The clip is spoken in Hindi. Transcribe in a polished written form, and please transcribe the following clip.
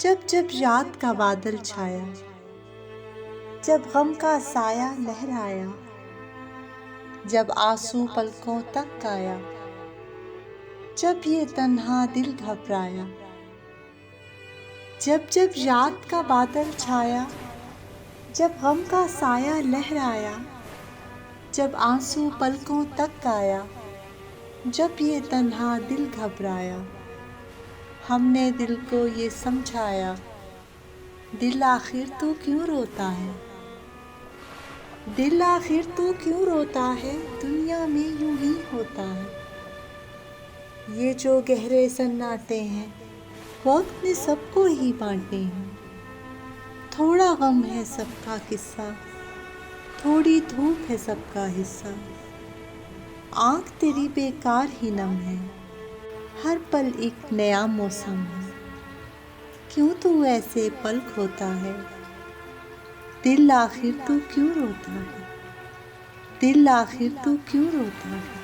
जब जब याद का बादल छाया, जब गम का साया लहराया, जब आंसू पलकों तक आया, जब ये तन्हा दिल घबराया। जब जब याद का बादल छाया, जब गम का साया लहराया, जब आंसू पलकों तक आया, जब ये तन्हा दिल घबराया। हमने दिल को ये समझाया, दिल आखिर तू क्यों रोता है, दिल आखिर तू क्यों रोता है, दुनिया में यूं ही होता है। ये जो गहरे सन्नाटे हैं, वक्त ने सबको ही बांटे हैं। थोड़ा गम है सबका किस्सा, थोड़ी धूप है सबका हिस्सा। आँख तेरी बेकार ही नम है, हर पल एक नया मौसम है। क्यों तू ऐसे पल खोता है, दिल आखिर तू क्यों रोता है, दिल आखिर तू क्यों रोता है।